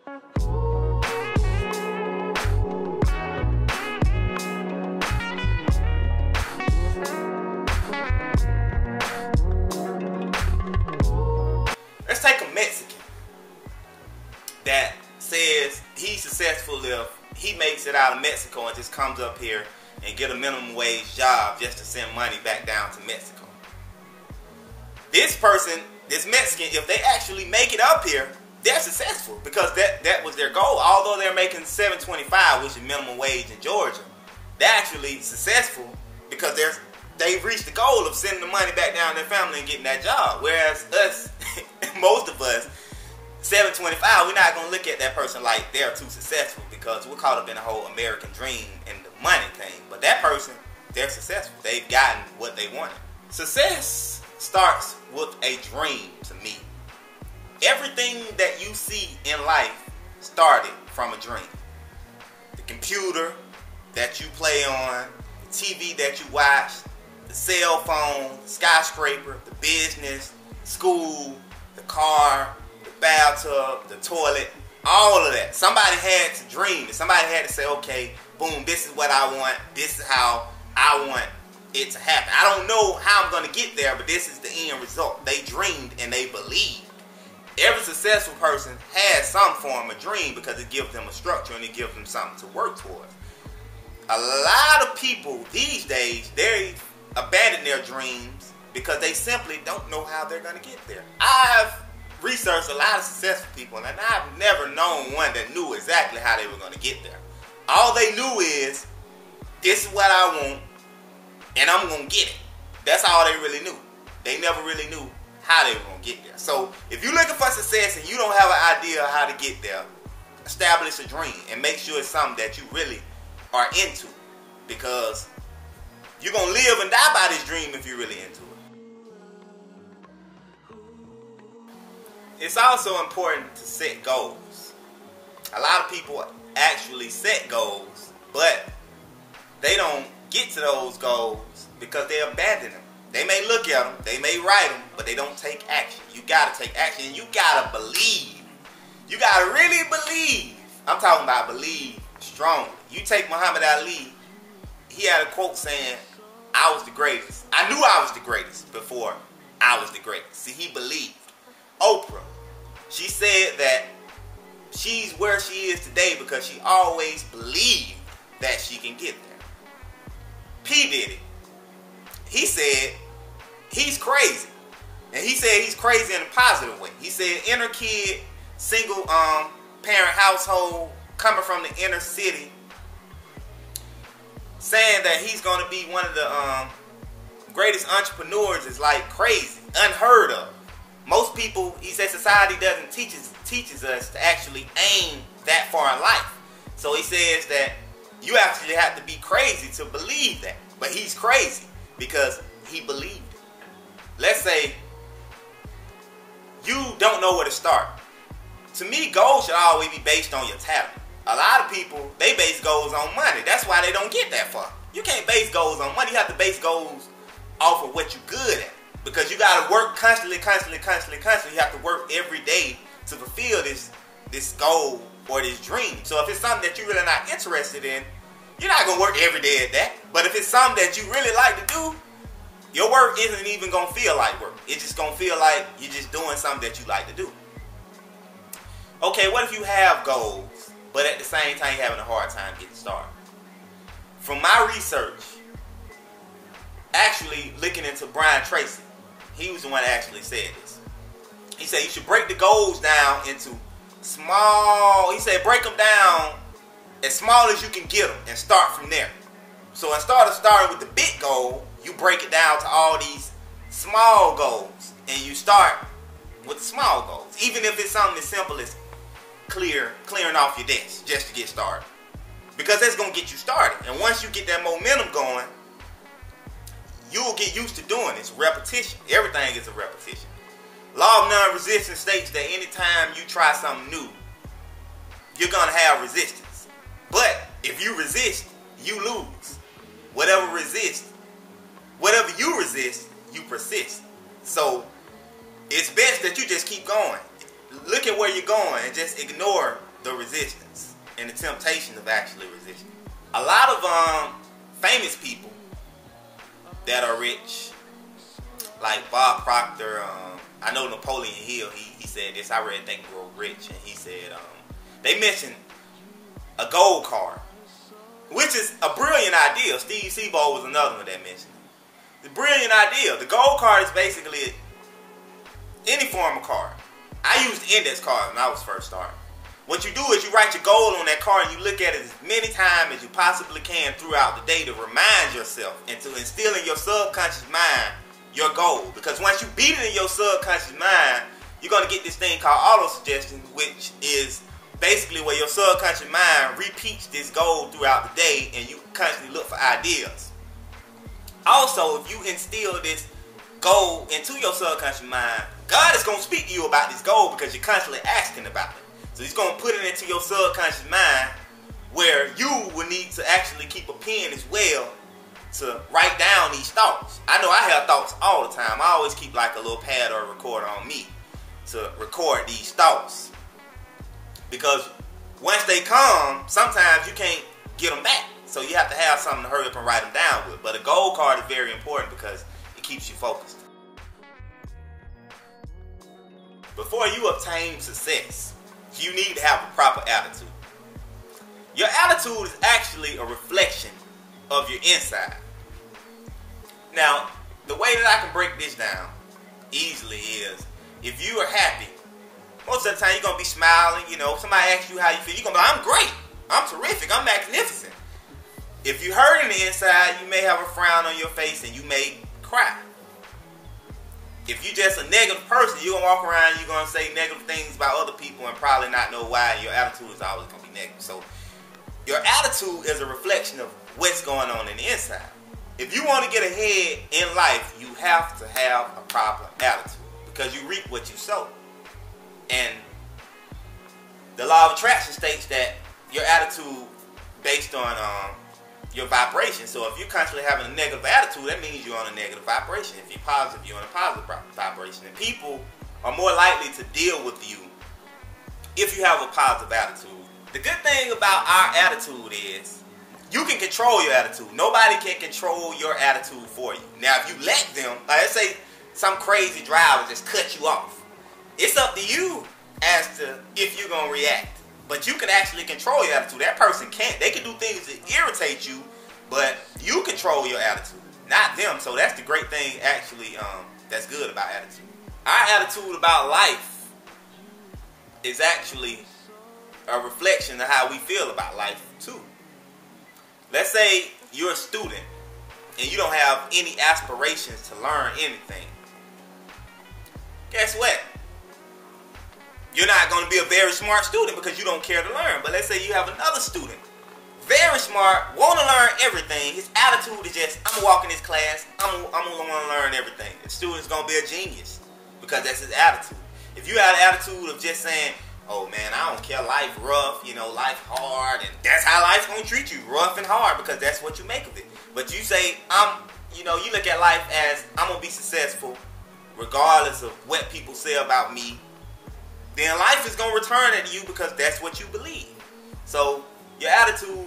Let's take a Mexican that says he's successful if he makes it out of Mexico and just comes up here and get a minimum wage job just to send money back down to Mexico. This person, this Mexican, if they actually make it up here, they're successful because that was their goal. Although they're making $7.25, which is minimum wage in Georgia, they're actually successful because they've reached the goal of sending the money back down to their family and getting that job. Whereas us, most of us, $7.25, we're not going to look at that person like they're too successful because we're caught up in the whole American dream and the money thing. But that person, they're successful. They've gotten what they wanted. Success starts with a dream to me. Everything that you see in life started from a dream. The computer that you play on, the TV that you watch, the cell phone, the skyscraper, the business, school, the car, the bathtub, the toilet, all of that. Somebody had to dream it. Somebody had to say, okay, boom, this is what I want. This is how I want it to happen. I don't know how I'm going to get there, but this is the end result. They dreamed and they believed. Every successful person has some form of dream because it gives them a structure and it gives them something to work towards. A lot of people these days, they abandon their dreams because they simply don't know how they're going to get there. I've researched a lot of successful people and I've never known one that knew exactly how they were going to get there. All they knew is, this is what I want and I'm going to get it. That's all they really knew. They never really knew how they were going to get there. So if you're looking for success and you don't have an idea of how to get there, establish a dream and make sure it's something that you really are into, because you're going to live and die by this dream if you're really into it. It's also important to set goals. A lot of people actually set goals, but they don't get to those goals because they abandon them. They may look at them, they may write them, but they don't take action. You got to take action and you got to believe. You got to really believe. I'm talking about believe strongly. You take Muhammad Ali, he had a quote saying, I was the greatest. I knew I was the greatest before I was the greatest. See, he believed. Oprah, she said that she's where she is today because she always believed that she can get there. P. Diddy, he said he's crazy. And he said he's crazy in a positive way. He said inner kid, single parent household, coming from the inner city, saying that he's going to be one of the greatest entrepreneurs is like crazy, unheard of. Most people, he said, society doesn't teaches us to actually aim that far in life. So he says that you actually have to be crazy to believe that. But he's crazy because he believed it. Let's say you don't know where to start. To me, goals should always be based on your talent. A lot of people, they base goals on money. That's why they don't get that far. You can't base goals on money. You have to base goals off of what you're good at. Because you got to work constantly. You have to work every day to fulfill this goal or this dream. So if it's something that you're really not interested in, you're not going to work every day at that. But if it's something that you really like to do, your work isn't even going to feel like work. It's just going to feel like you're just doing something that you like to do. Okay, what if you have goals, but at the same time you're having a hard time getting started? From my research, actually looking into Tracey, he was the one that actually said this. He said you should break the goals down into small, he said break them down as small as you can get them and start from there. So instead of starting with the big goal, you break it down to all these small goals and you start with the small goals. Even if it's something as simple as clearing off your desk just to get started. Because that's going to get you started. And once you get that momentum going, you'll get used to doing it. It's repetition. Everything is a repetition. Law of non-resistance states that anytime you try something new, you're going to have resistance. But if you resist, you lose. Whatever you resist, you persist. So it's best that you just keep going. Look at where you're going and just ignore the resistance and the temptation of actually resisting. A lot of famous people that are rich, like Bob Proctor, I know Napoleon Hill, he said this, I read Think and Grow Rich, and he said, they mentioned a gold card, which is a brilliant idea. Steve Seabold was another one that mentioned it. The brilliant idea. The gold card is basically any form of card. I used the index card when I was first starting. What you do is you write your goal on that card and you look at it as many times as you possibly can throughout the day to remind yourself and to instill in your subconscious mind your goal. Because once you beat it in your subconscious mind, you're going to get this thing called auto-suggestion, which is basically where your subconscious mind repeats this goal throughout the day and you constantly look for ideas. Also, if you instill this goal into your subconscious mind, God is going to speak to you about this goal because you're constantly asking about it. So he's going to put it into your subconscious mind where you will need to actually keep a pen as well to write down these thoughts. I know I have thoughts all the time. I always keep like a little pad or a recorder on me to record these thoughts. Because once they come, sometimes you can't get them back. So you have to have something to hurry up and write them down with. But a goal card is very important because it keeps you focused. Before you obtain success, you need to have a proper attitude. Your attitude is actually a reflection of your inside. Now, the way that I can break this down easily is, if you are happy, most of the time you're going to be smiling. You know, somebody asks you how you feel, you're going to be like, I'm great, I'm terrific, I'm magnificent. If you're hurt in the inside, you may have a frown on your face and you may cry. If you're just a negative person, you're going to walk around, you're going to say negative things about other people and probably not know why. Your attitude is always going to be negative. So your attitude is a reflection of what's going on in the inside. If you want to get ahead in life, you have to have a proper attitude because you reap what you sow. And the law of attraction states that your attitude based on your vibration. So if you're constantly having a negative attitude, that means you're on a negative vibration. If you're positive, you're on a positive vibration. And people are more likely to deal with you if you have a positive attitude. The good thing about our attitude is you can control your attitude. Nobody can control your attitude for you. Now, if you let them, like let's say some crazy driver just cut you off, it's up to you as to if you're going to react. But you can actually control your attitude. That person can't. They can do things that irritate you, but you control your attitude, not them. So that's the great thing actually that's good about attitude. Our attitude about life is actually a reflection of how we feel about life too. Let's say you're a student and you don't have any aspirations to learn anything. Guess what? You're not going to be a very smart student because you don't care to learn. But let's say you have another student, very smart, want to learn everything. His attitude is just, I'm going to walk in this class, I'm going to want to learn everything. The student's going to be a genius because that's his attitude. If you have an attitude of just saying, oh man, I don't care, life rough, you know, life hard, and that's how life's going to treat you, rough and hard, because that's what you make of it. But you say, you look at life as, I'm going to be successful regardless of what people say about me, then life is going to return it to you because that's what you believe. So your attitude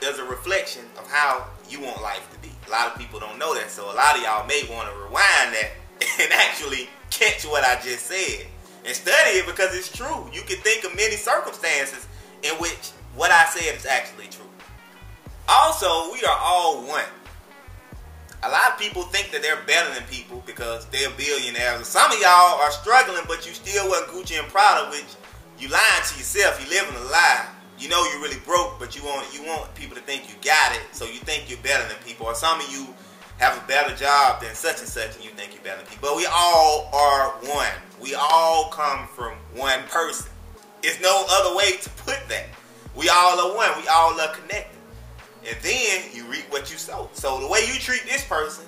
is a reflection of how you want life to be. A lot of people don't know that, so a lot of y'all may want to rewind that and actually catch what I just said and study it because it's true. You can think of many circumstances in which what I said is actually true. Also, we are all one. A lot of people think that they're better than people because they're billionaires. Some of y'all are struggling, but you still wear Gucci and Prada, which you lying to yourself. You living a lie. You know you're really broke, but you want people to think you got it, so you think you're better than people. Or some of you have a better job than such and such, and you think you're better than people. But we all are one. We all come from one person. There's no other way to put that. We all are one. We all are connected. And then you reap what you sow. So the way you treat this person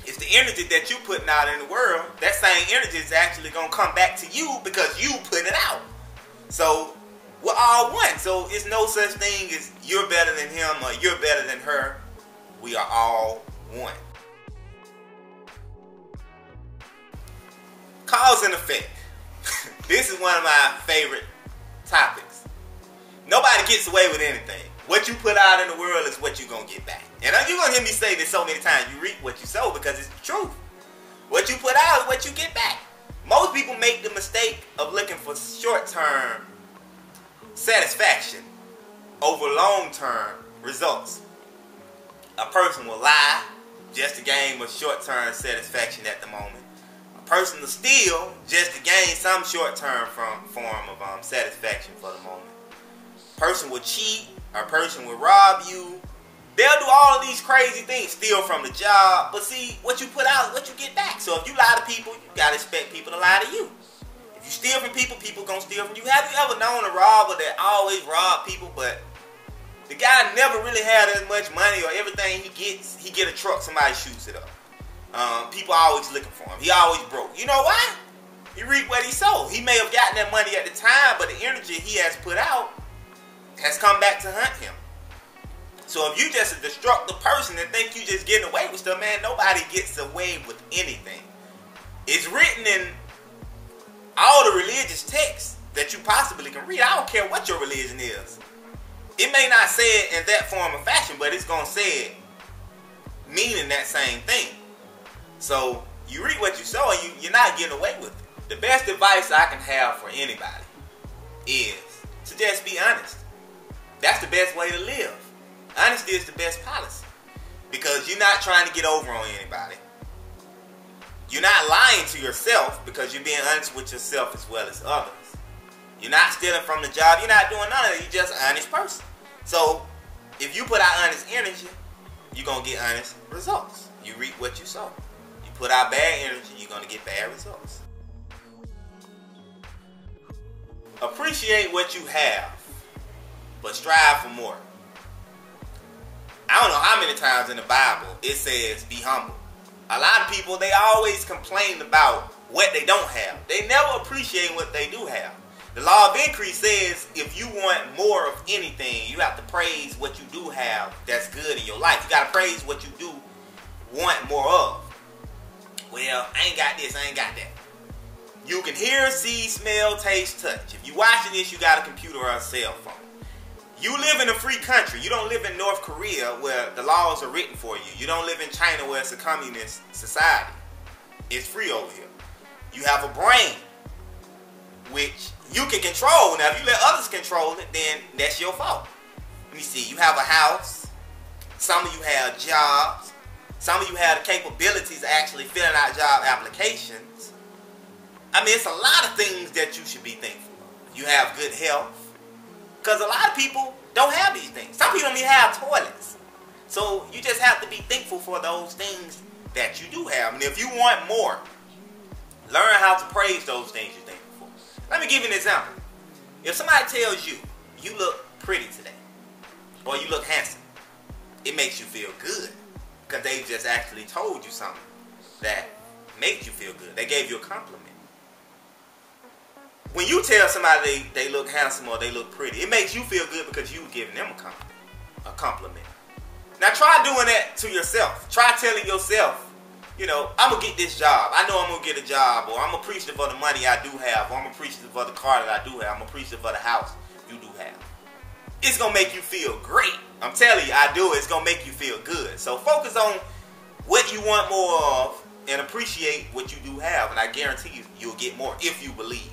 is the energy that you're putting out in the world. That same energy is actually going to come back to you because you put it out. So we're all one. So it's no such thing as you're better than him or you're better than her. We are all one. Cause and effect. This is one of my favorite topics. Nobody gets away with anything. What you put out in the world is what you're going to get back. And you're going to hear me say this so many times. You reap what you sow, because it's the truth. What you put out is what you get back. Most people make the mistake of looking for short-term satisfaction over long-term results. A person will lie just to gain a short-term satisfaction at the moment. A person will steal just to gain some short-term form of satisfaction for the moment. A person will cheat. A person will rob you. They'll do all of these crazy things, steal from the job. But see, what you put out is what you get back. So if you lie to people, you gotta expect people to lie to you. If you steal from people, people gonna steal from you. Have you ever known a robber that always robbed people, but the guy never really had as much money, or everything he get a truck, somebody shoots it up. People always looking for him. He always broke. You know why? He reaped what he sowed. He may have gotten that money at the time, but the energy he has put out has come back to hunt him. So if you just a destructive person and think you just getting away with stuff, man, nobody gets away with anything. It's written in all the religious texts that you possibly can read. I don't care what your religion is. It may not say it in that form of fashion, but it's going to say it meaning that same thing. So you read what you sow, and you're not getting away with it. The best advice I can have for anybody is to just be honest. That's the best way to live. Honesty is the best policy, because you're not trying to get over on anybody. You're not lying to yourself, because you're being honest with yourself as well as others. You're not stealing from the job. You're not doing none of it. You're just an honest person. So if you put out honest energy, you're going to get honest results. You reap what you sow. You put out bad energy, you're going to get bad results. Appreciate what you have, but strive for more. I don't know how many times in the Bible it says be humble. A lot of people, they always complain about what they don't have. They never appreciate what they do have. The law of increase says if you want more of anything, you have to praise what you do have that's good in your life. You got to praise what you do want more of. Well, I ain't got this, I ain't got that. You can hear, see, smell, taste, touch. If you're watching this, you got a computer or a cell phone. You live in a free country. You don't live in North Korea where the laws are written for you. You don't live in China where it's a communist society. It's free over here. You have a brain which you can control. Now, if you let others control it, then that's your fault. Let me see. You have a house. Some of you have jobs. Some of you have the capabilities of actually filling out job applications. I mean, it's a lot of things that you should be thankful for. You have good health. Because a lot of people don't have these things. Some people don't even have toilets. So you just have to be thankful for those things that you do have. And if you want more, learn how to praise those things you're thankful for. Let me give you an example. If somebody tells you, you look pretty today, or you look handsome, it makes you feel good. Because they just actually told you something that made you feel good. They gave you a compliment. When you tell somebody they look handsome or they look pretty, it makes you feel good because you were giving them a compliment. Now try doing that to yourself. Try telling yourself, you know, I'm going to get this job. I know I'm going to get a job. Or I'm appreciative of the money I do have. Or I'm appreciative of the car that I do have. I'm appreciative of the house you do have. It's going to make you feel great. I'm telling you, I do it. It's going to make you feel good. So focus on what you want more of and appreciate what you do have. And I guarantee you, you'll get more if you believe.